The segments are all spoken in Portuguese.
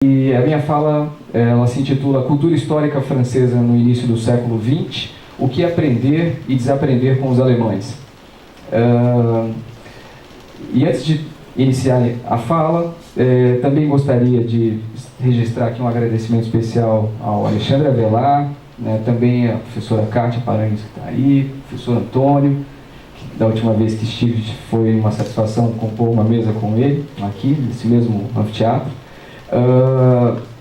E a minha fala, ela se intitula Cultura Histórica Francesa no Início do Século XX, o que aprender e desaprender com os alemães. E antes de iniciar a fala, também gostaria de registrar aqui um agradecimento especial ao Alexandre Avelar, também a professora Kátia Paranhos, que está aí, o professor Antônio, que da última vez que estive foi uma satisfação compor uma mesa com ele, aqui, nesse mesmo anfiteatro.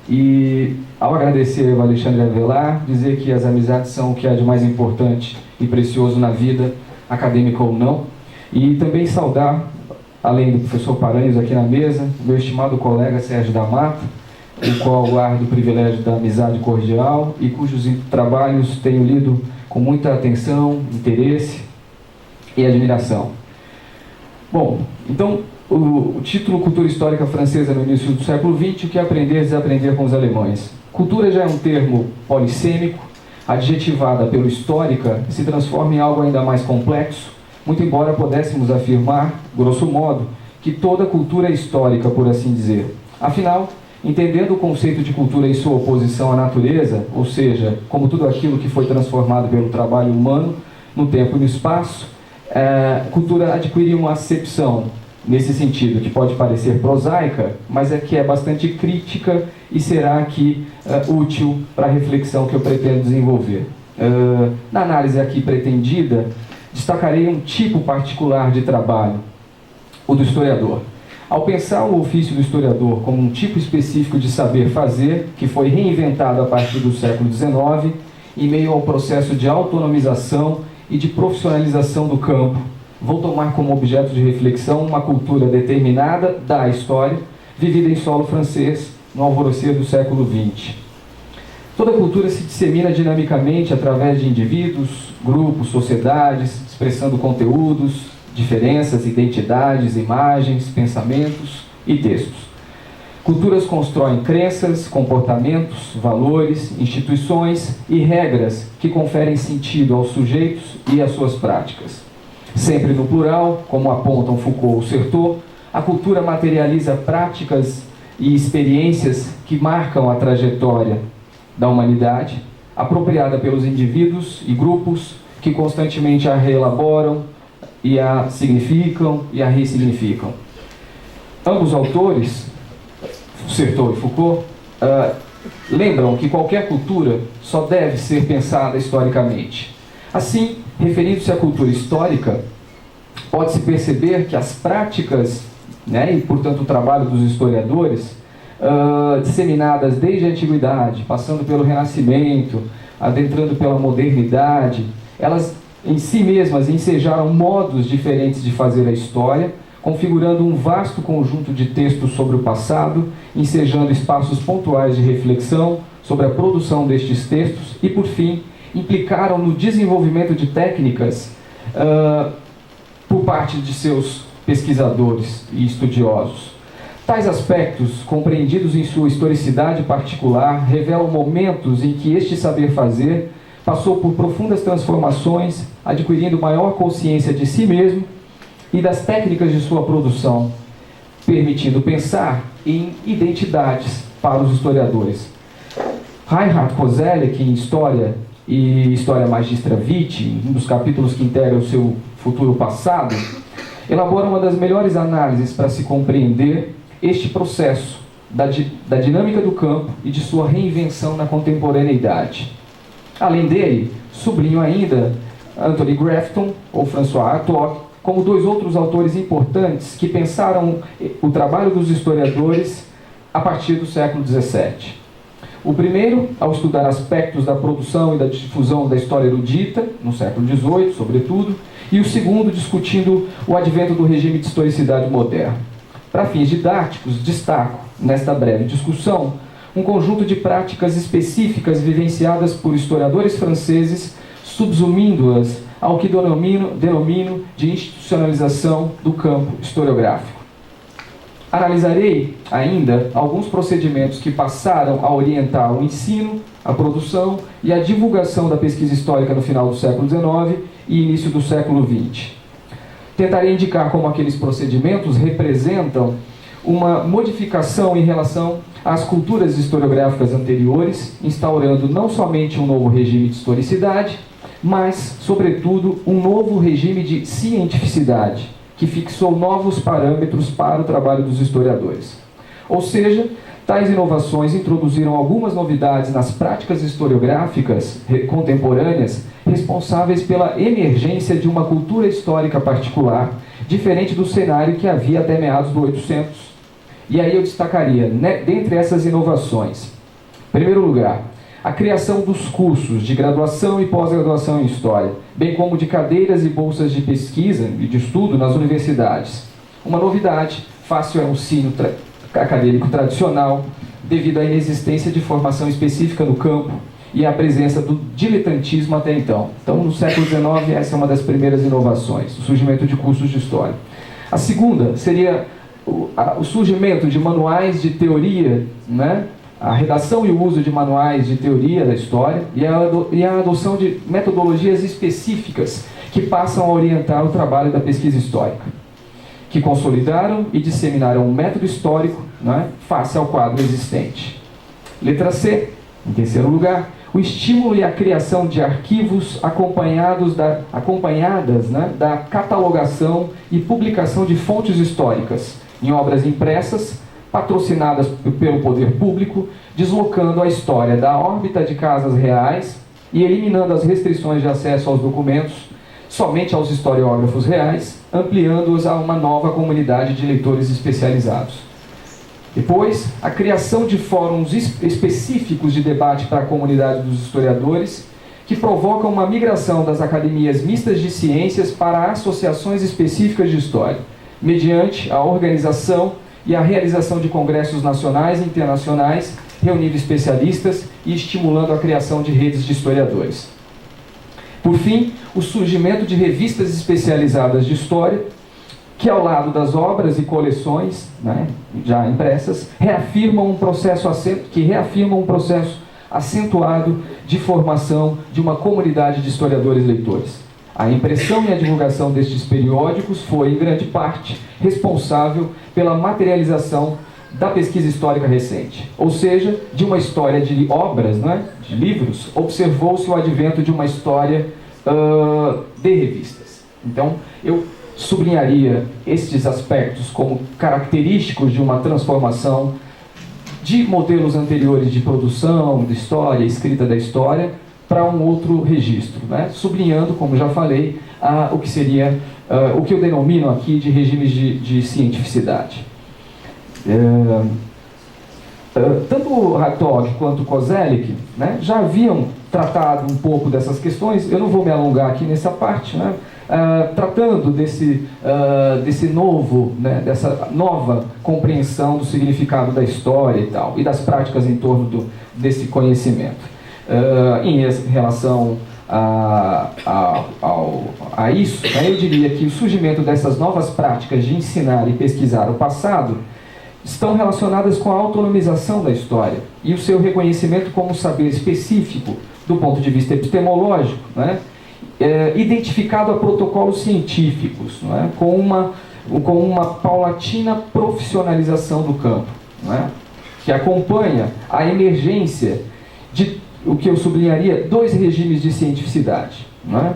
E ao agradecer ao Alexandre Avelar, dizer que as amizades são o que há de mais importante e precioso na vida, acadêmica ou não, e também saudar, além do professor Paranhos aqui na mesa, meu estimado colega Sérgio da Mata, o qual guardo o privilégio da amizade cordial e cujos trabalhos tenho lido com muita atenção, interesse e admiração. Bom, então, o título Cultura Histórica Francesa no Início do Século XX, o que aprender e desaprender com os alemães. Cultura já é um termo polissêmico, adjetivada pelo histórica, se transforma em algo ainda mais complexo, muito embora pudéssemos afirmar, grosso modo, que toda cultura é histórica, por assim dizer. Afinal, entendendo o conceito de cultura em sua oposição à natureza, ou seja, como tudo aquilo que foi transformado pelo trabalho humano no tempo e no espaço, cultura adquire uma acepção nesse sentido, que pode parecer prosaica, mas que é bastante crítica e será aqui útil para a reflexão que eu pretendo desenvolver. Na análise aqui pretendida, destacarei um tipo particular de trabalho, o do historiador. Ao pensar o ofício do historiador como um tipo específico de saber fazer, que foi reinventado a partir do século XIX, em meio ao processo de autonomização e de profissionalização do campo, vou tomar como objeto de reflexão uma cultura determinada da história, vivida em solo francês, no alvorecer do século XX. Toda cultura se dissemina dinamicamente através de indivíduos, grupos, sociedades, expressando conteúdos, diferenças, identidades, imagens, pensamentos e textos. Culturas constroem crenças, comportamentos, valores, instituições e regras que conferem sentido aos sujeitos e às suas práticas. Sempre no plural, como apontam Foucault e Certeau, a cultura materializa práticas e experiências que marcam a trajetória da humanidade, apropriada pelos indivíduos e grupos que constantemente a reelaboram e a significam e a ressignificam. Ambos autores, Certeau e Foucault, lembram que qualquer cultura só deve ser pensada historicamente. Assim, referindo-se à cultura histórica, pode-se perceber que as práticas, e portanto o trabalho dos historiadores, disseminadas desde a antiguidade, passando pelo Renascimento, adentrando pela modernidade, elas em si mesmas ensejaram modos diferentes de fazer a história, configurando um vasto conjunto de textos sobre o passado, ensejando espaços pontuais de reflexão sobre a produção destes textos e, por fim, implicaram no desenvolvimento de técnicas por parte de seus pesquisadores e estudiosos. Tais aspectos, compreendidos em sua historicidade particular, revelam momentos em que este saber fazer passou por profundas transformações, adquirindo maior consciência de si mesmo e das técnicas de sua produção, permitindo pensar em identidades para os historiadores. Reinhard Koselleck, em História e História Magistra Vitae, um dos capítulos que integra o seu futuro passado, elabora uma das melhores análises para se compreender este processo da dinâmica do campo e de sua reinvenção na contemporaneidade. Além dele, sublinho ainda Anthony Grafton ou François Hartog como dois outros autores importantes que pensaram o trabalho dos historiadores a partir do século XVII. O primeiro, ao estudar aspectos da produção e da difusão da história erudita, no século XVIII, sobretudo, e o segundo, discutindo o advento do regime de historicidade moderno. Para fins didáticos, destaco, nesta breve discussão, um conjunto de práticas específicas vivenciadas por historiadores franceses, subsumindo-as ao que denomino de institucionalização do campo historiográfico. Analisarei ainda alguns procedimentos que passaram a orientar o ensino, a produção e a divulgação da pesquisa histórica no final do século XIX e início do século XX. Tentarei indicar como aqueles procedimentos representam uma modificação em relação às culturas historiográficas anteriores, instaurando não somente um novo regime de historicidade, mas, sobretudo, um novo regime de cientificidade, que fixou novos parâmetros para o trabalho dos historiadores. Ou seja, tais inovações introduziram algumas novidades nas práticas historiográficas contemporâneas, responsáveis pela emergência de uma cultura histórica particular, diferente do cenário que havia até meados do 800. E aí eu destacaria, dentre essas inovações, em primeiro lugar, a criação dos cursos de graduação e pós-graduação em História, bem como de cadeiras e bolsas de pesquisa e de estudo nas universidades. Uma novidade, fácil ao ensino acadêmico tradicional, devido à inexistência de formação específica no campo e à presença do diletantismo até então. Então, no século XIX, essa é uma das primeiras inovações, o surgimento de cursos de História. A segunda seria o surgimento de manuais de teoria, né? A redação e o uso de manuais de teoria da história e a adoção de metodologias específicas que passam a orientar o trabalho da pesquisa histórica, que consolidaram e disseminaram um método histórico, né, face ao quadro existente. Letra C, em terceiro lugar, o estímulo e a criação de arquivos acompanhadas da catalogação e publicação de fontes históricas em obras impressas, patrocinadas pelo poder público, deslocando a história da órbita de casas reais e eliminando as restrições de acesso aos documentos somente aos historiógrafos reais, ampliando-os a uma nova comunidade de leitores especializados. Depois, a criação de fóruns específicos de debate para a comunidade dos historiadores, que provocam uma migração das academias mistas de ciências para associações específicas de história, mediante a organização e a realização de congressos nacionais e internacionais, reunindo especialistas e estimulando a criação de redes de historiadores. Por fim, o surgimento de revistas especializadas de história, que ao lado das obras e coleções, né, já impressas, reafirmam um processo acentuado de formação de uma comunidade de historiadores leitores. A impressão e a divulgação destes periódicos foi, em grande parte, responsável pela materialização da pesquisa histórica recente. Ou seja, de uma história de obras, né, de livros, observou-se o advento de uma história de revistas. Então, eu sublinharia estes aspectos como característicos de uma transformação de modelos anteriores de produção, de história, escrita da história, para um outro registro, né? Sublinhando, como já falei, o que seria, o que eu denomino aqui de regimes de cientificidade. Tanto Hartog quanto Koselleck, né, já haviam tratado um pouco dessas questões. Eu não vou me alongar aqui nessa parte, né, tratando desse novo, né, dessa nova compreensão do significado da história e tal, e das práticas em torno desse conhecimento. Em relação a isso, né, eu diria que o surgimento dessas novas práticas de ensinar e pesquisar o passado estão relacionadas com a autonomização da história e o seu reconhecimento como saber específico do ponto de vista epistemológico, né, identificado a protocolos científicos, né, com uma paulatina profissionalização do campo, né, que acompanha a emergência de o que eu sublinharia, dois regimes de cientificidade, né?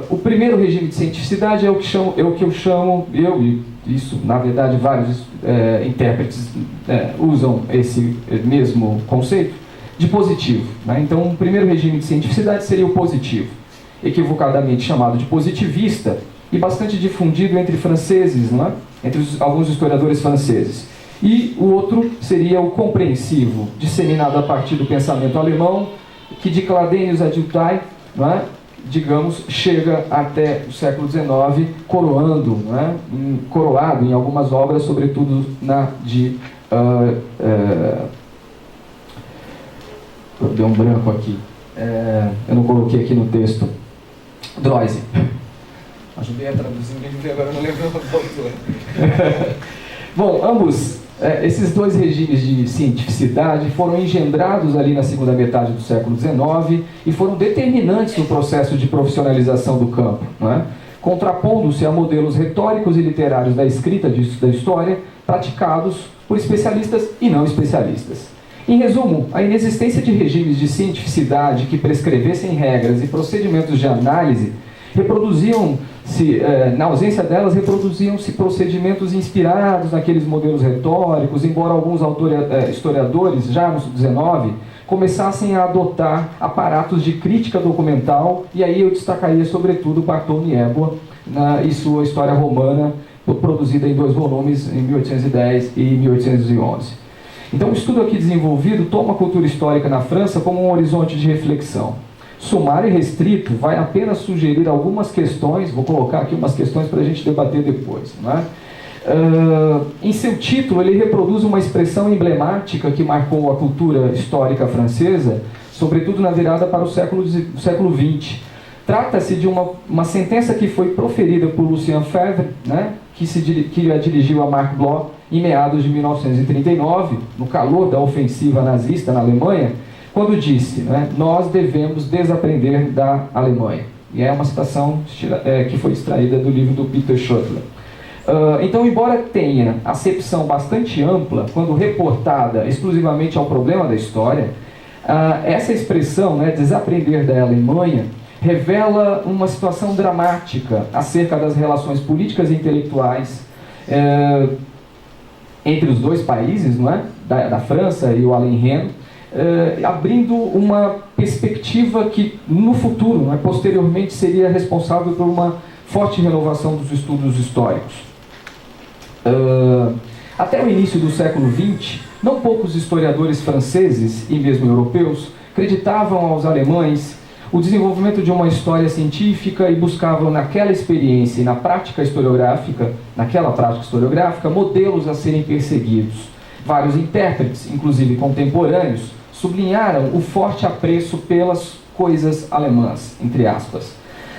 O primeiro regime de cientificidade é o que eu chamo, isso, na verdade, vários intérpretes usam esse mesmo conceito, de positivo, né? Então, o primeiro regime de cientificidade seria o positivo, equivocadamente chamado de positivista e bastante difundido entre franceses, né? Entre alguns historiadores franceses. E o outro seria o compreensivo, disseminado a partir do pensamento alemão, que de Cladenius a Dilthey, né, digamos, chega até o século XIX, coroado em algumas obras, sobretudo na de... deu um branco aqui, eu não coloquei aqui no texto, Droysen. Ajudei a traduzir, agora não lembro o autor. Bom, ambos... esses dois regimes de cientificidade foram engendrados ali na segunda metade do século XIX e foram determinantes no processo de profissionalização do campo, né? Contrapondo-se a modelos retóricos e literários da escrita da história praticados por especialistas e não especialistas. Em resumo, a inexistência de regimes de cientificidade que prescrevessem regras e procedimentos de análise na ausência delas, reproduziam-se procedimentos inspirados naqueles modelos retóricos, embora alguns historiadores, já no XIX, começassem a adotar aparatos de crítica documental, e aí eu destacaria sobretudo Bartholomew Niébua e sua História Romana, produzida em 2 volumes, em 1810 e 1811. Então, o estudo aqui desenvolvido toma a cultura histórica na França como um horizonte de reflexão. Sumário e restrito vai apenas sugerir algumas questões, vou colocar aqui umas questões para a gente debater depois. Né? Em seu título, ele reproduz uma expressão emblemática que marcou a cultura histórica francesa, sobretudo na virada para o século XX. Trata-se de uma sentença que foi proferida por Lucien Febvre, né, que a dirigiu a Marc Bloch em meados de 1939, no calor da ofensiva nazista na Alemanha, quando disse, né, nós devemos desaprender da Alemanha. E é uma citação que foi extraída do livro do Peter Schottler. Então, embora tenha acepção bastante ampla, quando reportada exclusivamente ao problema da história, essa expressão, né, desaprender da Alemanha, revela uma situação dramática acerca das relações políticas e intelectuais entre os dois países, não é? da França e o Allen-Rhin, abrindo uma perspectiva que no futuro, não é? posteriormente, seria responsável por uma forte renovação dos estudos históricos. Até o início do século XX, não poucos historiadores franceses e mesmo europeus acreditavam aos alemães o desenvolvimento de uma história científica e buscavam naquela experiência e naquela prática historiográfica, modelos a serem perseguidos. Vários intérpretes, inclusive contemporâneos, sublinharam o forte apreço pelas coisas alemãs, entre aspas.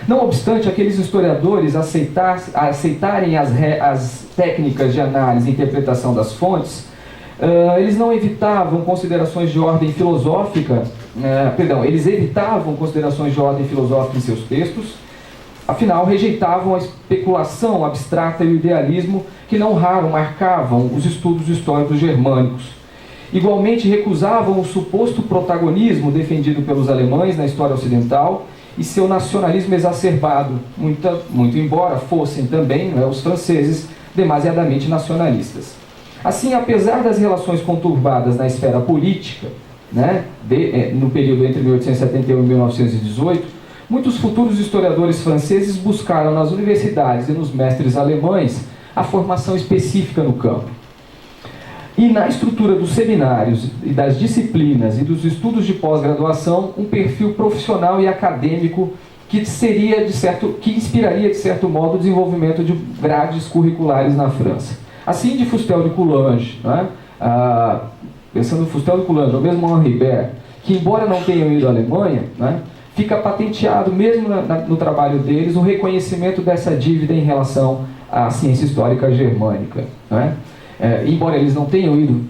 Não obstante, aqueles historiadores aceitarem as técnicas de análise e interpretação das fontes, eles não evitavam considerações de ordem filosófica, eles evitavam considerações de ordem filosófica em seus textos, afinal, rejeitavam a especulação abstrata e o idealismo que não raro marcavam os estudos históricos germânicos. Igualmente, recusavam o suposto protagonismo defendido pelos alemães na história ocidental e seu nacionalismo exacerbado, muito embora fossem também os franceses demasiadamente nacionalistas. Assim, apesar das relações conturbadas na esfera política, né, no período entre 1871 e 1918, muitos futuros historiadores franceses buscaram nas universidades e nos mestres alemães a formação específica no campo. E na estrutura dos seminários e das disciplinas e dos estudos de pós-graduação, um perfil profissional e acadêmico que inspiraria, de certo modo, o desenvolvimento de grades curriculares na França. Assim, de Fustel de Coulanges, né? Pensando no Fustel de Coulanges, ou mesmo Henri Bert, que embora não tenham ido à Alemanha, né, fica patenteado, mesmo no trabalho deles, o reconhecimento dessa dívida em relação à ciência histórica germânica. Né? Embora eles não tenham ido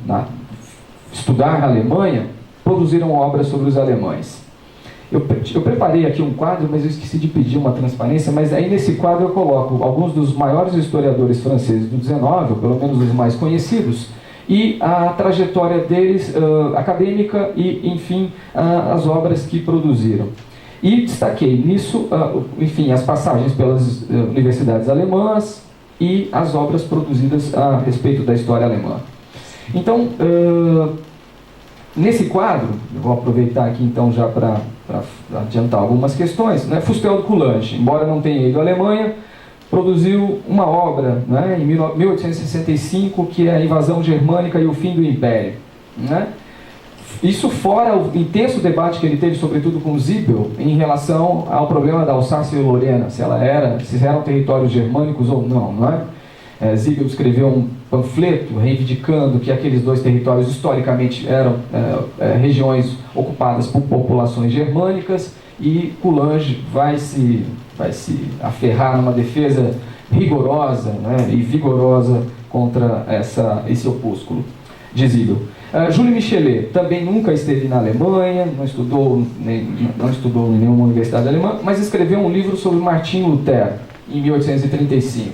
estudar na Alemanha, produziram obras sobre os alemães. Eu preparei aqui um quadro, mas eu esqueci de pedir uma transparência, mas aí nesse quadro eu coloco alguns dos maiores historiadores franceses do XIX, ou pelo menos os mais conhecidos, e a trajetória deles acadêmica e, enfim, as obras que produziram. E destaquei nisso, enfim, as passagens pelas universidades alemãs e as obras produzidas a respeito da história alemã. Então, nesse quadro, eu vou aproveitar aqui então já para adiantar algumas questões, né? Fustel de Coulanges, embora não tenha ido à Alemanha, produziu uma obra, né, em 1865, que é a Invasão Germânica e o Fim do Império. Né? Isso fora o intenso debate que ele teve, sobretudo com Siebel, em relação ao problema da Alsácia e Lorena, se eram territórios germânicos ou não. Não é? Siebel escreveu um panfleto reivindicando que aqueles dois territórios historicamente eram regiões ocupadas por populações germânicas, e Coulanges vai se aferrar numa defesa rigorosa, né, e vigorosa contra esse opúsculo de Siebel. Jules Michelet também nunca esteve na Alemanha, não estudou em nenhuma universidade alemã, mas escreveu um livro sobre Martin Lutero, em 1835.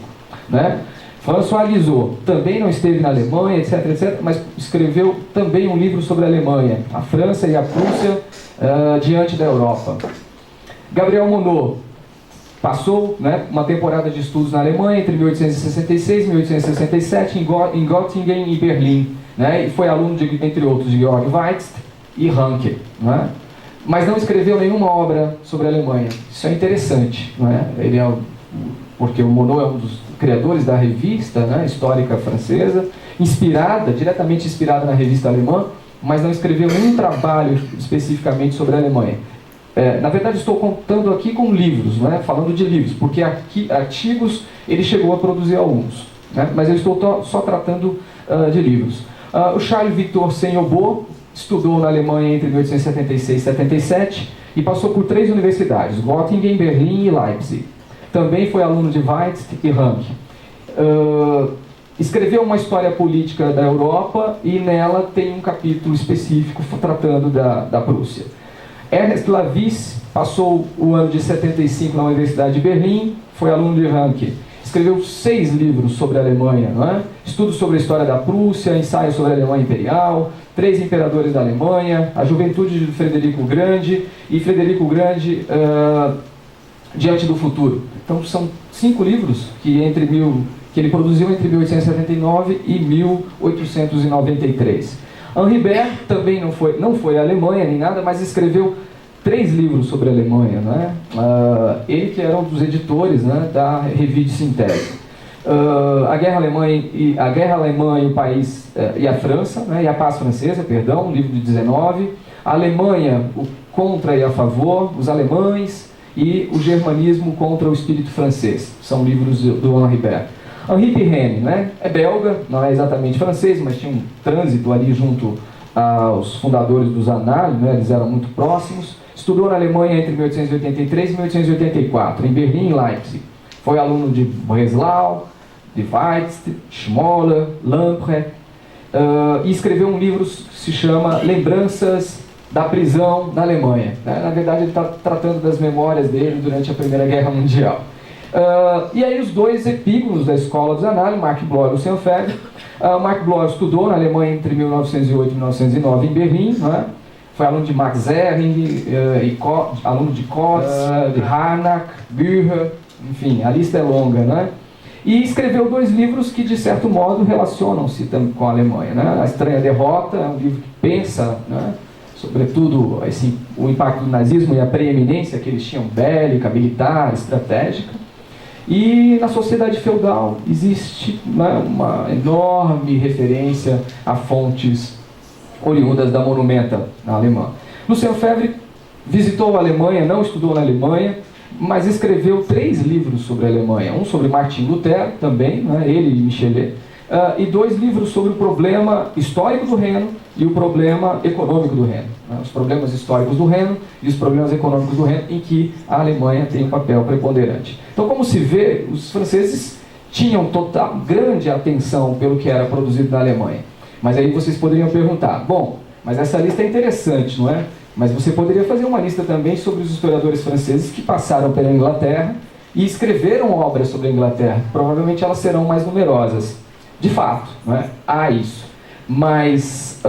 Né? François Guizot também não esteve na Alemanha, etc, etc, mas escreveu também um livro sobre a Alemanha, a França e a Prússia diante da Europa. Gabriel Monod passou, né, uma temporada de estudos na Alemanha entre 1866 e 1867 em Göttingen e Berlim, né, e foi aluno, entre outros, de Georg Weitz e Ranke, né, mas não escreveu nenhuma obra sobre a Alemanha. Isso é interessante, né, porque o Monod é um dos criadores da revista, né, histórica francesa, diretamente inspirada na revista alemã, mas não escreveu nenhum trabalho especificamente sobre a Alemanha. Na verdade, estou contando aqui com livros, né, falando de livros, porque artigos ele chegou a produzir alguns, né, mas eu estou só tratando de livros. O Charles Victor Seignobot estudou na Alemanha entre 1876 e 1877 e passou por 3 universidades, Göttingen, Berlim e Leipzig. Também foi aluno de Weitz e Ranke. Escreveu uma história política da Europa e nela tem um capítulo específico tratando da Prússia. Ernest Lavis passou o ano de 75 na Universidade de Berlim, foi aluno de Ranke. Escreveu 6 livros sobre a Alemanha, não é? Estudos sobre a história da Prússia, ensaios sobre a Alemanha Imperial, 3 imperadores da Alemanha, a juventude de Frederico o Grande e Frederico o Grande diante do futuro. Então são 5 livros que ele produziu entre 1879 e 1893. Henri Bert também não foi à Alemanha nem nada, mas escreveu 3 livros sobre a Alemanha, né? Ele que era um dos editores, né, da Revue de Synthèse. A Guerra Alemã e o país e a França, né, e a Paz Francesa, perdão, um livro de 19. A Alemanha, o contra e a favor, os alemães e o germanismo contra o espírito francês. São livros do Henri Bert. Henri Pirenne, né, é belga, não é exatamente francês, mas tinha um trânsito ali junto aos fundadores dos Annales, né, eles eram muito próximos. Estudou na Alemanha entre 1883 e 1884, em Berlim e Leipzig. Foi aluno de Breslau, de Weitz, Schmoller, Lamprecht, e escreveu um livro que se chama Lembranças da Prisão na Alemanha. Na verdade, ele está tratando das memórias dele durante a Primeira Guerra Mundial. E aí os 2 epígonos da Escola dos Annales, Marc Bloch e Lucien Febvre. Marc Bloch estudou na Alemanha entre 1908 e 1909 em Berlim, não é? Foi aluno de Max Ehring, aluno de Kotz, de Harnack, Bücher, enfim, a lista é longa, né? E escreveu 2 livros que, de certo modo, relacionam-se com a Alemanha, né? A Estranha Derrota é um livro que pensa, né, sobretudo o impacto do nazismo e a preeminência que eles tinham bélica, militar, estratégica. E na sociedade feudal existe, né, uma enorme referência a fontes oriundas da Monumenta na Alemanha. Lucien Febvre visitou a Alemanha, não estudou na Alemanha, mas escreveu 3 livros sobre a Alemanha. Um sobre Martin Lutero, também, né, ele e Michelet, e 2 livros sobre o problema histórico do Reno e o problema econômico do Reno. Né, os problemas históricos do Reno e os problemas econômicos do Reno, em que a Alemanha tem um papel preponderante. Então, como se vê, os franceses tinham grande atenção pelo que era produzido na Alemanha. Mas aí vocês poderiam perguntar, bom, mas essa lista é interessante, não é? Mas você poderia fazer uma lista também sobre os historiadores franceses que passaram pela Inglaterra e escreveram obras sobre a Inglaterra. Provavelmente elas serão mais numerosas. De fato, não é? Há isso. Mas,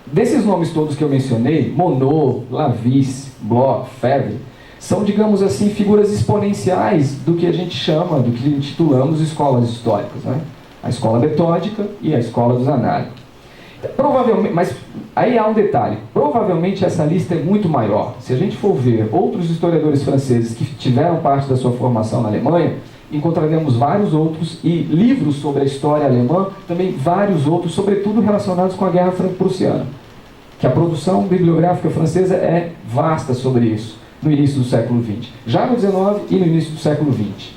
desses nomes todos que eu mencionei, Monod, Lavis, Bloch, Febvre, são, digamos assim, figuras exponenciais do que a gente chama, do que intitulamos escolas históricas, né? A escola metódica e a escola dos Annales. Provavelmente, mas aí há um detalhe, provavelmente essa lista é muito maior. Se a gente for ver outros historiadores franceses que tiveram parte da sua formação na Alemanha, encontraremos vários outros, e livros sobre a história alemã, também vários outros, sobretudo relacionados com a Guerra Franco-Prussiana, que a produção bibliográfica francesa é vasta sobre isso, no início do século XX, já no XIX e no início do século XX.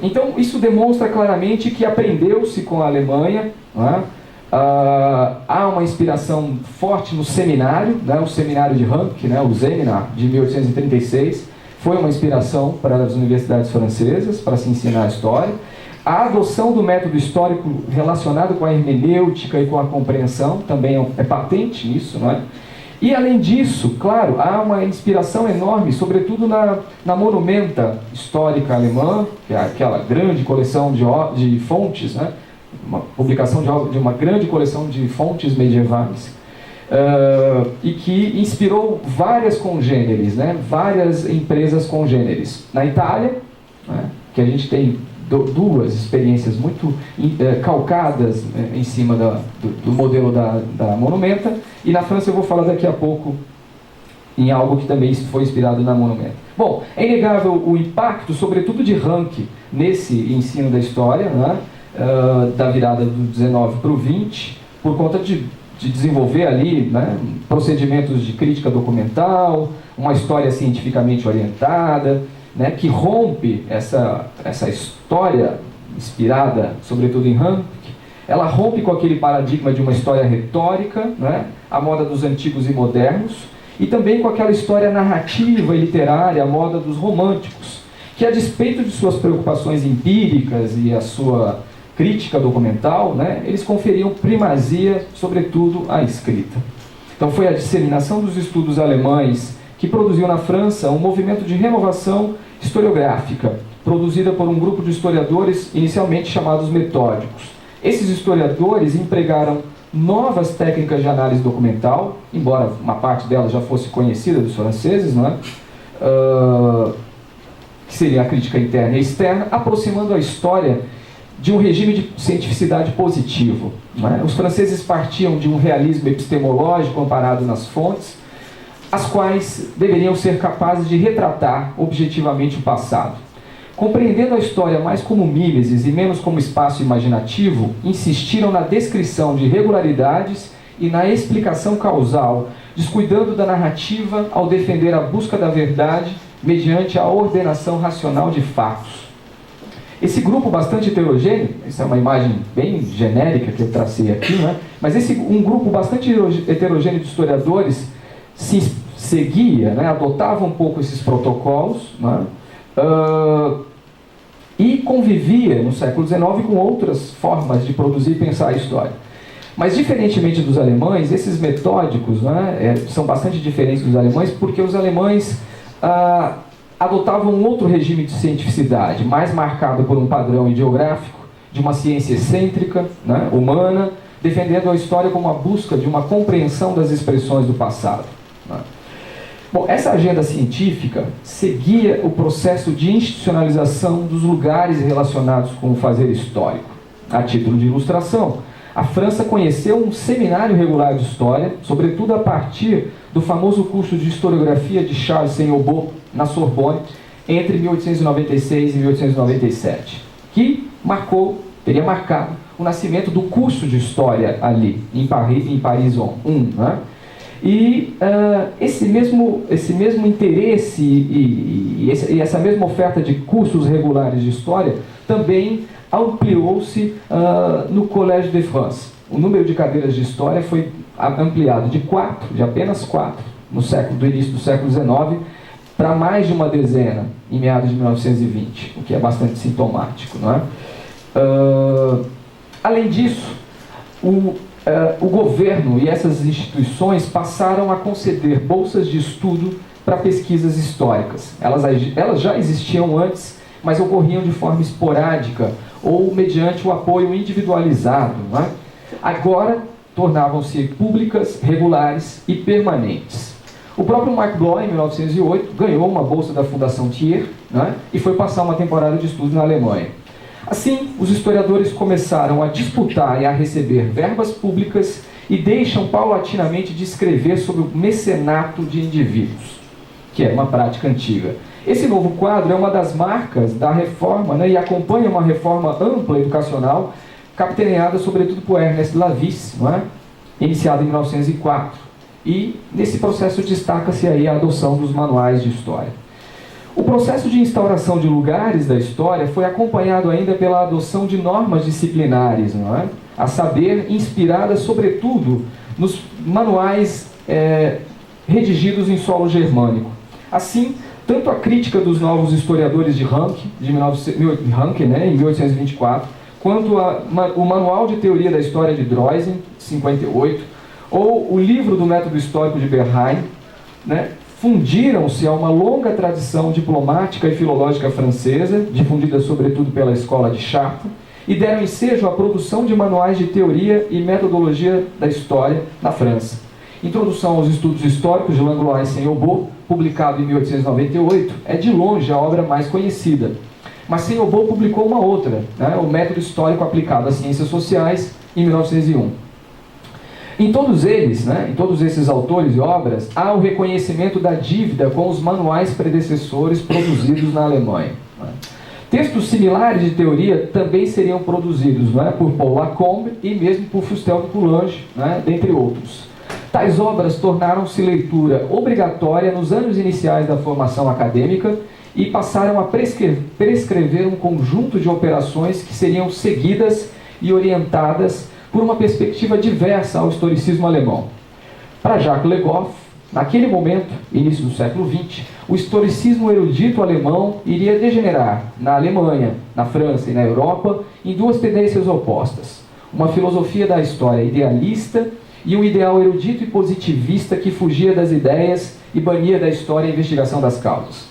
Então, isso demonstra claramente que aprendeu-se com a Alemanha, né? Há uma inspiração forte no seminário, né? O seminário de Ranke, né? O Seminar, de 1836, foi uma inspiração para as universidades francesas, para se ensinar a história. A adoção do método histórico relacionado com a hermenêutica e com a compreensão também é patente nisso, não é? E, além disso, claro, há uma inspiração enorme, sobretudo na Monumenta Histórica Alemã, que é aquela grande coleção de fontes, né? Uma publicação de uma grande coleção de fontes medievais, e que inspirou várias congêneres, né? Várias empresas congêneres. Na Itália, né? Que a gente tem duas experiências muito calcadas em cima do modelo da Monumenta, e na França eu vou falar daqui a pouco em algo que também foi inspirado na Monumenta. Bom, é inegável o impacto, sobretudo de Ranke, nesse ensino da história, né, da virada do 19 para o 20, por conta de desenvolver ali, né, procedimentos de crítica documental, uma história cientificamente orientada, né, que rompe essa história inspirada, sobretudo em Ranke. Ela rompe com aquele paradigma de uma história retórica, né, à moda dos antigos e modernos, e também com aquela história narrativa e literária à moda dos românticos, que, a despeito de suas preocupações empíricas e a sua crítica documental, né, eles conferiam primazia, sobretudo, à escrita. Então foi a disseminação dos estudos alemães que produziu na França um movimento de renovação historiográfica, produzida por um grupo de historiadores inicialmente chamados metódicos. Esses historiadores empregaram novas técnicas de análise documental, embora uma parte delas já fosse conhecida dos franceses, não é? Que seria a crítica interna e externa, aproximando a história de um regime de cientificidade positivo. Não é? Os franceses partiam de um realismo epistemológico amparado nas fontes, as quais deveriam ser capazes de retratar objetivamente o passado. Compreendendo a história mais como mimesis e menos como espaço imaginativo, insistiram na descrição de regularidades e na explicação causal, descuidando da narrativa ao defender a busca da verdade mediante a ordenação racional de fatos. Esse grupo bastante heterogêneo, essa é uma imagem bem genérica que eu tracei aqui, né? Mas um grupo bastante heterogêneo de historiadores seguia, né? Adotava um pouco esses protocolos, né? E convivia no século XIX com outras formas de produzir e pensar a história. Mas, diferentemente dos alemães, esses metódicos, né, são bastante diferentes dos alemães, porque os alemães adotavam um outro regime de cientificidade, mais marcado por um padrão ideográfico, de uma ciência excêntrica, né, humana, defendendo a história como a busca de uma compreensão das expressões do passado. Né. Bom, essa agenda científica seguia o processo de institucionalização dos lugares relacionados com o fazer histórico. A título de ilustração, a França conheceu um seminário regular de história, sobretudo a partir do famoso curso de historiografia de Charles Saint-Aubot, na Sorbonne, entre 1896 e 1897, que teria marcado o nascimento do curso de história ali, em Paris 1, né? E esse mesmo interesse e essa mesma oferta de cursos regulares de história também ampliou-se no Collège de France. O número de cadeiras de história foi ampliado de apenas 4 do início do século XIX, para mais de uma dezena em meados de 1920, o que é bastante sintomático, não é? Além disso, o governo e essas instituições passaram a conceder bolsas de estudo para pesquisas históricas. Elas já existiam antes, mas ocorriam de forma esporádica ou mediante o apoio individualizado, não é? Agora tornavam-se públicas, regulares e permanentes. O próprio Marc Bloch, em 1908, ganhou uma bolsa da Fundação Thiers, né, e foi passar uma temporada de estudos na Alemanha. Assim, os historiadores começaram a disputar e a receber verbas públicas e deixam paulatinamente de escrever sobre o mecenato de indivíduos, que é uma prática antiga. Esse novo quadro é uma das marcas da reforma, né, e acompanha uma reforma ampla educacional, capitaneada sobretudo por Ernest Lavis, não é? Iniciada em 1904. E nesse processo destaca-se aí a adoção dos manuais de história. O processo de instauração de lugares da história foi acompanhado ainda pela adoção de normas disciplinares, não é? A saber, inspiradas sobretudo nos manuais redigidos em solo germânico. Assim, tanto a crítica dos novos historiadores de Ranke, né, em 1824, quanto o Manual de Teoria da História de Droysen, 58, ou o livro do método histórico de Bernheim, né, fundiram-se a uma longa tradição diplomática e filológica francesa, difundida sobretudo pela escola de Chartres, e deram ensejo à produção de manuais de teoria e metodologia da história na França. Introdução aos Estudos Históricos de Langlois Saint-Aubot, publicado em 1898, é de longe a obra mais conhecida. Mas Saint-Aubot publicou uma outra, né, o Método Histórico Aplicado às Ciências Sociais, em 1901. Em todos eles, né, em todos esses autores e obras, há o reconhecimento da dívida com os manuais predecessores produzidos na Alemanha. Né. Textos similares de teoria também seriam produzidos, né, por Paul Lacombe e mesmo por Fustel de Coulanges, né, dentre outros. Tais obras tornaram-se leitura obrigatória nos anos iniciais da formação acadêmica e passaram a prescrever um conjunto de operações que seriam seguidas e orientadas por uma perspectiva diversa ao historicismo alemão. Para Jacques Le Goff, naquele momento, início do século XX, o historicismo erudito alemão iria degenerar na Alemanha, na França e na Europa em duas tendências opostas. Uma filosofia da história idealista e um ideal erudito e positivista que fugia das ideias e bania da história a investigação das causas.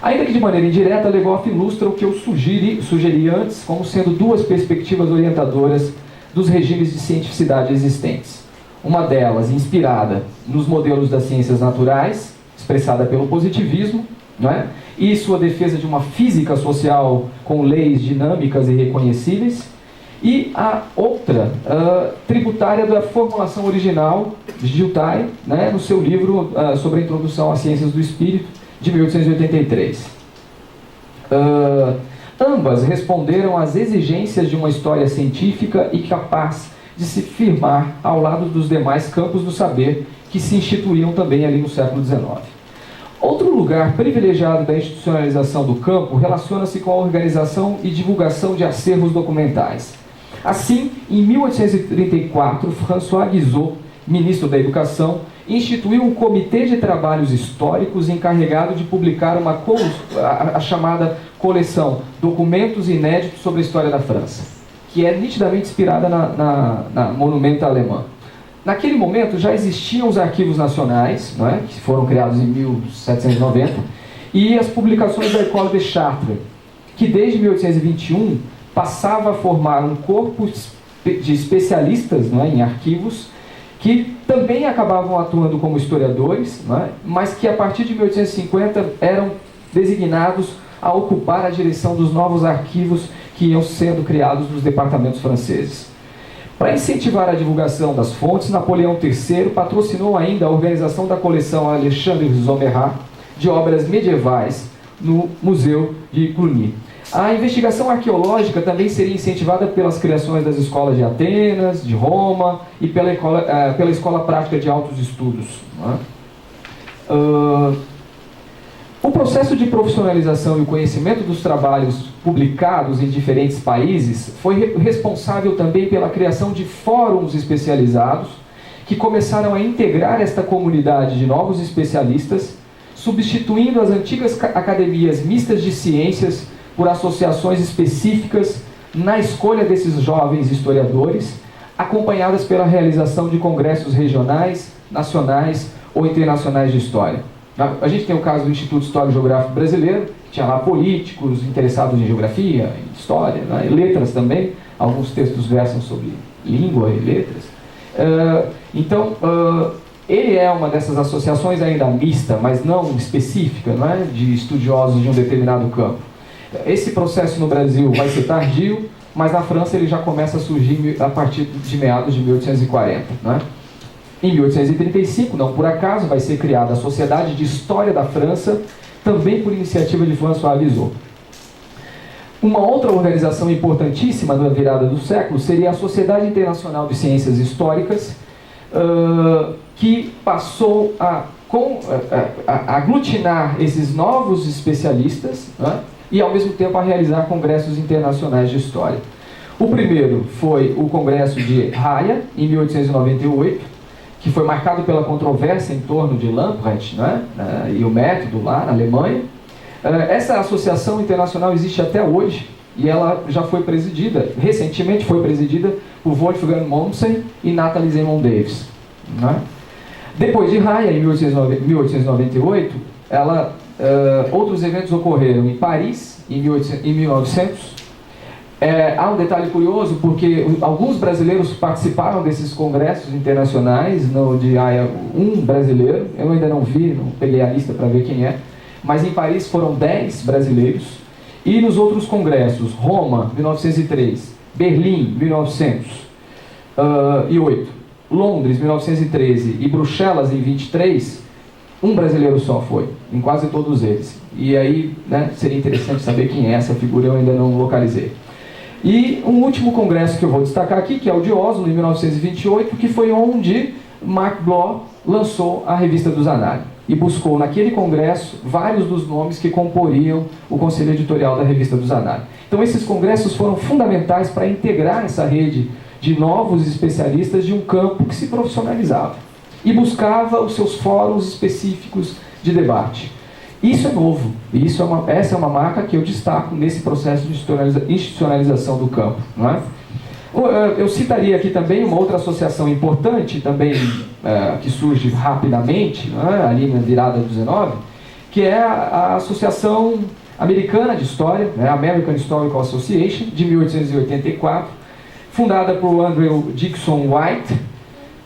Ainda que de maneira indireta, Le Goff ilustra o que eu sugeri antes como sendo duas perspectivas orientadoras dos regimes de cientificidade existentes. Uma delas inspirada nos modelos das ciências naturais, expressada pelo positivismo, não é? E sua defesa de uma física social com leis dinâmicas e reconhecíveis, e a outra, tributária da formulação original de Giltai, né, no seu livro sobre a introdução às ciências do espírito, de 1883. Ambas responderam às exigências de uma história científica e capaz de se firmar ao lado dos demais campos do saber que se instituíam também ali no século XIX. Outro lugar privilegiado da institucionalização do campo relaciona-se com a organização e divulgação de acervos documentais. Assim, em 1834, François Guizot, ministro da Educação, instituiu um comitê de trabalhos históricos encarregado de publicar a chamada coleção Documentos Inéditos sobre a História da França, que é nitidamente inspirada na monumenta alemã. Naquele momento já existiam os arquivos nacionais, não é, que foram criados em 1790, e as publicações da École de Chartres, que desde 1821 passava a formar um corpo de especialistas, não é, em arquivos, que também acabavam atuando como historiadores, não é, mas que a partir de 1850 eram designados a ocupar a direção dos novos arquivos que iam sendo criados nos departamentos franceses. Para incentivar a divulgação das fontes, Napoleão III patrocinou ainda a organização da coleção Alexandre Zomerat de obras medievais no Museu de Cluny. A investigação arqueológica também seria incentivada pelas criações das escolas de Atenas, de Roma e pela Escola Prática de Altos Estudos. Não é? O processo de profissionalização e o conhecimento dos trabalhos publicados em diferentes países foi responsável também pela criação de fóruns especializados que começaram a integrar esta comunidade de novos especialistas, substituindo as antigas academias mistas de ciências por associações específicas na escolha desses jovens historiadores, acompanhadas pela realização de congressos regionais, nacionais ou internacionais de história. A gente tem o caso do Instituto Histórico e Geográfico Brasileiro, que tinha lá políticos interessados em geografia, em história, né, e letras também. Alguns textos versam sobre língua e letras. Ele é uma dessas associações ainda mista, mas não específica, não é, de estudiosos de um determinado campo. Esse processo no Brasil vai ser tardio, mas na França ele já começa a surgir a partir de meados de 1840. Não é? Em 1835, não por acaso, vai ser criada a Sociedade de História da França, também por iniciativa de François Guizot. Uma outra organização importantíssima na virada do século seria a Sociedade Internacional de Ciências Históricas, que passou a aglutinar esses novos especialistas, né, e ao mesmo tempo a realizar congressos internacionais de história. O primeiro foi o Congresso de Haia, em 1898, que foi marcado pela controvérsia em torno de Lamprecht, né, e o método lá na Alemanha. Essa associação internacional existe até hoje e ela já foi presidida, recentemente foi presidida por Wolfgang Mommsen e Nathalie Zemon Davis. Né? Depois de Haia, em 1898, outros eventos ocorreram em Paris, em 1900. Há um detalhe curioso, porque alguns brasileiros participaram desses congressos internacionais. No de Haia, um brasileiro, eu ainda não vi, não peguei a lista para ver quem é, mas em Paris foram 10 brasileiros. E nos outros congressos, Roma, 1903, Berlim, 1908, Londres, 1913 e Bruxelas, em 23, um brasileiro só foi, em quase todos eles. E aí, né, seria interessante saber quem é essa figura, eu ainda não localizei. E um último congresso que eu vou destacar aqui, que é o de Oslo, em 1928, que foi onde Mark Bloch lançou a Revista do Zanardi. E buscou naquele congresso vários dos nomes que comporiam o conselho editorial da Revista do Zanardi. Então esses congressos foram fundamentais para integrar essa rede de novos especialistas de um campo que se profissionalizava e buscava os seus fóruns específicos de debate. Isso é novo, e essa é uma marca que eu destaco nesse processo de institucionalização do campo. Não é? Eu citaria aqui também uma outra associação importante, também que surge rapidamente, não é? Ali na virada do 19, que é a Associação Americana de História, né? American Historical Association, de 1884, fundada por Andrew Dickson White,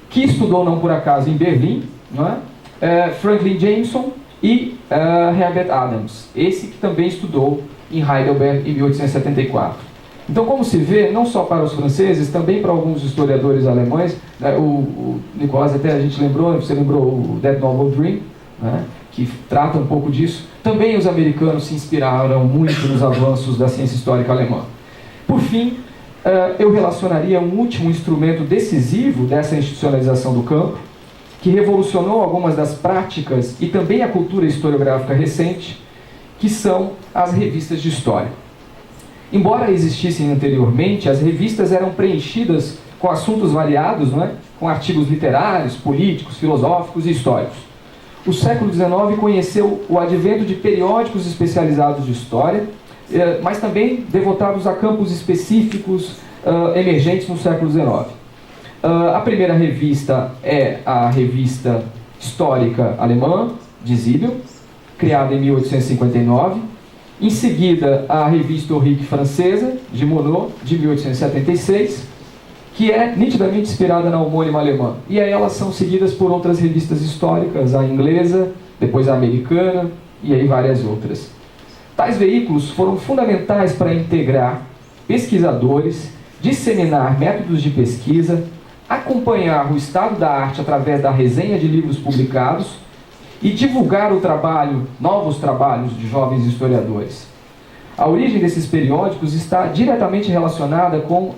que estudou não por acaso em Berlim, não é? Franklin Jameson e Herbert Adams, esse que também estudou em Heidelberg em 1874. Então, como se vê, não só para os franceses, também para alguns historiadores alemães, né, o Nicolás até a gente lembrou, você lembrou o That Novel Dream, né, que trata um pouco disso. Também os americanos se inspiraram muito nos avanços da ciência histórica alemã. Por fim, eu relacionaria um último instrumento decisivo dessa institucionalização do campo, que revolucionou algumas das práticas e também a cultura historiográfica recente, que são as revistas de história. Embora existissem anteriormente, as revistas eram preenchidas com assuntos variados, não é? Com artigos literários, políticos, filosóficos e históricos. O século XIX conheceu o advento de periódicos especializados de história, mas também devotados a campos específicos emergentes no século XIX. A primeira revista é a Revista Histórica Alemã, de Siebel, criada em 1859. Em seguida, a Revista Historique Francesa, de Monod, de 1876, que é nitidamente inspirada na homônima alemã. E aí elas são seguidas por outras revistas históricas, a inglesa, depois a americana, e aí várias outras. Tais veículos foram fundamentais para integrar pesquisadores, disseminar métodos de pesquisa, acompanhar o estado da arte através da resenha de livros publicados e divulgar novos trabalhos de jovens historiadores. A origem desses periódicos está diretamente relacionada com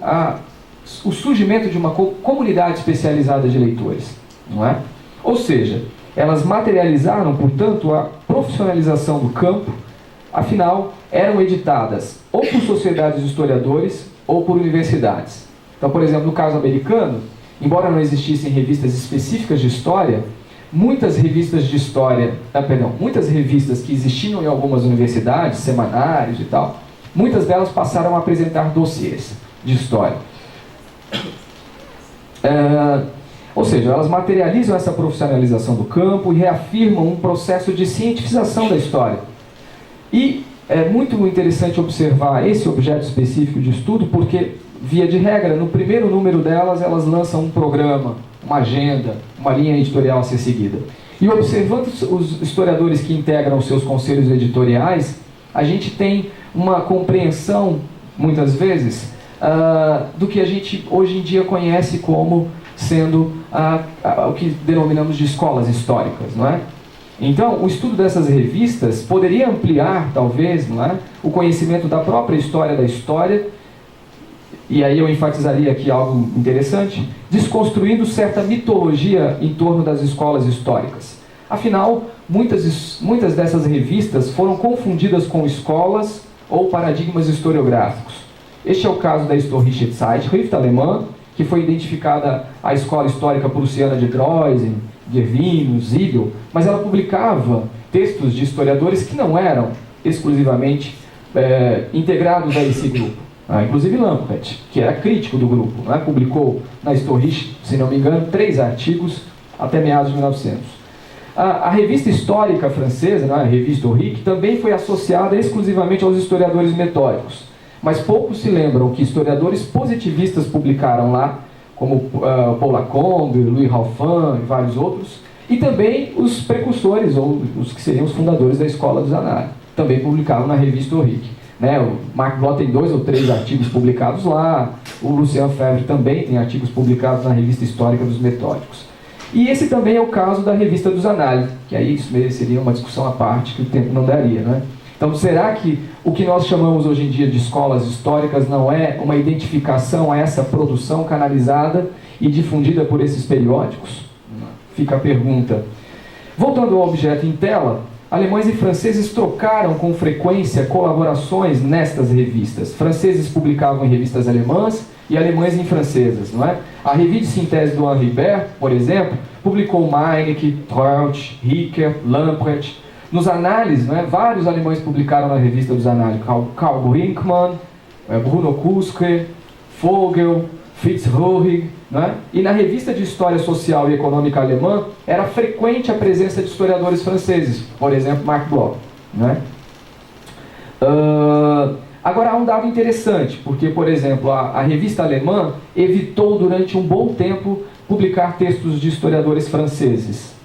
o surgimento de uma comunidade especializada de leitores, não é? Ou seja, elas materializaram, portanto, a profissionalização do campo, afinal, eram editadas ou por sociedades de historiadores ou por universidades. Então, por exemplo, no caso americano, embora não existissem revistas específicas de história, muitas revistas que existiam em algumas universidades, semanários e tal, muitas delas passaram a apresentar dossiês de história. Ou seja, elas materializam essa profissionalização do campo e reafirmam um processo de cientificação da história. E é muito interessante observar esse objeto específico de estudo, porque, via de regra, no primeiro número delas, elas lançam um programa, uma agenda, uma linha editorial a ser seguida. E observando os historiadores que integram os seus conselhos editoriais, a gente tem uma compreensão, muitas vezes, do que a gente hoje em dia conhece como sendo o que denominamos de escolas históricas, não é? Então, o estudo dessas revistas poderia ampliar, talvez, não é, o conhecimento da própria história da história, e aí eu enfatizaria aqui algo interessante, desconstruindo certa mitologia em torno das escolas históricas. Afinal, muitas dessas revistas foram confundidas com escolas ou paradigmas historiográficos. Este é o caso da Historische Zeitschrift alemã, que foi identificada a escola histórica prussiana de Droysen, Gervinus, Siebel, mas ela publicava textos de historiadores que não eram exclusivamente integrados a esse grupo. Inclusive Lamprecht, que era crítico do grupo, publicou na Historische, se não me engano, 3 artigos até meados de 1900. A revista histórica francesa, né, a revista Historique, também foi associada exclusivamente aos historiadores metódicos, mas poucos se lembram que historiadores positivistas publicaram lá, como Paul Lacombe, Louis Raufin e vários outros, e também os precursores, ou os que seriam os fundadores da Escola dos Análises, também publicaram na revista Historique. Né? O Marc Bloch tem 2 ou 3 artigos publicados lá, o Lucien Febvre também tem artigos publicados na revista Histórica dos Metódicos. E esse também é o caso da revista dos Análises, que aí isso seria uma discussão à parte que o tempo não daria, né? Então, será que o que nós chamamos hoje em dia de escolas históricas não é uma identificação a essa produção canalizada e difundida por esses periódicos? Fica a pergunta. Voltando ao objeto em tela, alemães e franceses trocaram com frequência colaborações nestas revistas. Franceses publicavam em revistas alemãs e alemães em francesas, não é? A Revue de Synthèse do Henri Bert, por exemplo, publicou Meinecke, Troeltsch, Ricker, Lamprecht. Nos análises, não é? Vários alemães publicaram na revista dos análises, Karl Brinkmann, Bruno Kuske, Vogel, Fritz Rohrig, não é? E na revista de História Social e Econômica Alemã, era frequente a presença de historiadores franceses, por exemplo, Marc Bloch, não é? Agora, há um dado interessante, porque, por exemplo, a revista alemã evitou durante um bom tempo publicar textos de historiadores franceses.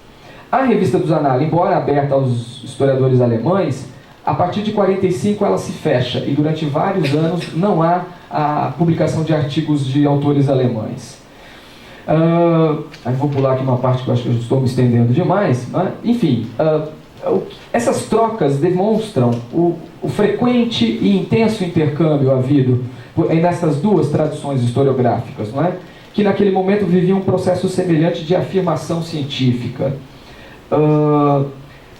A revista dos Análises, embora aberta aos historiadores alemães, a partir de 1945 ela se fecha e durante vários anos não há a publicação de artigos de autores alemães. Aí vou pular aqui uma parte que eu acho que eu estou me estendendo demais, né? Enfim, essas trocas demonstram o frequente e intenso intercâmbio havido nessas duas tradições historiográficas, não é? Que naquele momento viviam um processo semelhante de afirmação científica.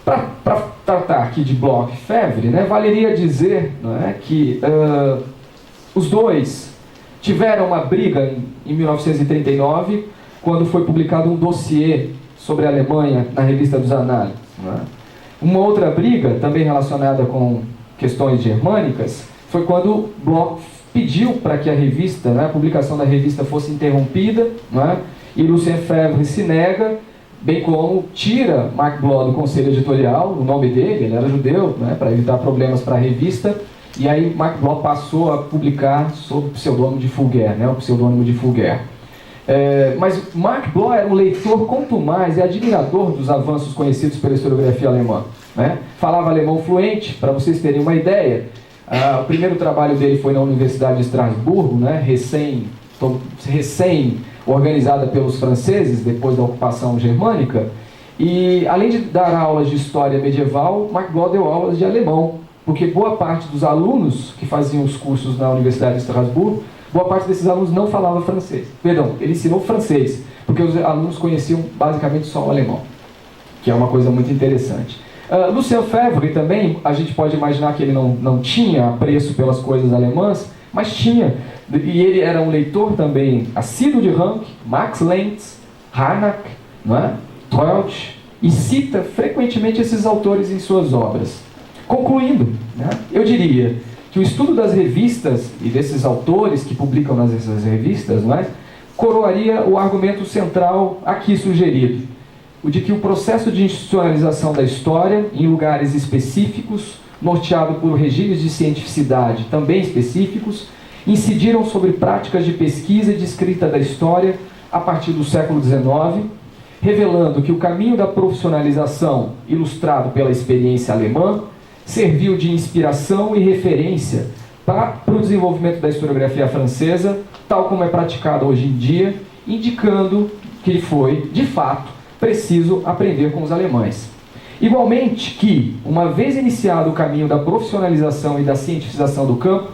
Para tratar aqui de Bloch e Febvre, né, valeria dizer, não é, que os dois tiveram uma briga em 1939, quando foi publicado um dossiê sobre a Alemanha na revista dos Análises. Não é? Uma outra briga, também relacionada com questões germânicas, foi quando Bloch pediu para que a revista, né, a publicação da revista fosse interrompida, não é? E Lucien Febvre se nega, bem como tira Marc Bloch do conselho editorial, o nome dele, ele era judeu, né, para evitar problemas para a revista, e aí Marc Bloch passou a publicar sob o pseudônimo de Fulguer, né, o pseudônimo de Fulguer. Mas Marc Bloch era um leitor contumaz e admirador dos avanços conhecidos pela historiografia alemã, né? Falava alemão fluente, para vocês terem uma ideia. O primeiro trabalho dele foi na Universidade de Estrasburgo, né, recém organizada pelos franceses, depois da ocupação germânica, e além de dar aulas de história medieval, Marc Bloch deu aulas de alemão, porque boa parte dos alunos que faziam os cursos na Universidade de Estrasburgo, boa parte desses alunos não falava francês. Perdão, ele ensinou francês, porque os alunos conheciam basicamente só o alemão, que é uma coisa muito interessante. Lucien Febvre também, a gente pode imaginar que ele não tinha apreço pelas coisas alemãs, mas tinha, e ele era um leitor também assíduo de Ranke, Max Lentz, Harnack, não é? Troeltsch, e cita frequentemente esses autores em suas obras. Concluindo, né, eu diria que o estudo das revistas e desses autores que publicam nessas revistas, não é, coroaria o argumento central aqui sugerido, o de que o processo de institucionalização da história em lugares específicos, norteado por regimes de cientificidade também específicos, incidiram sobre práticas de pesquisa e de escrita da história a partir do século XIX, revelando que o caminho da profissionalização, ilustrado pela experiência alemã, serviu de inspiração e referência para o desenvolvimento da historiografia francesa, tal como é praticada hoje em dia, indicando que foi, de fato, preciso aprender com os alemães. Igualmente que, uma vez iniciado o caminho da profissionalização e da cientifização do campo,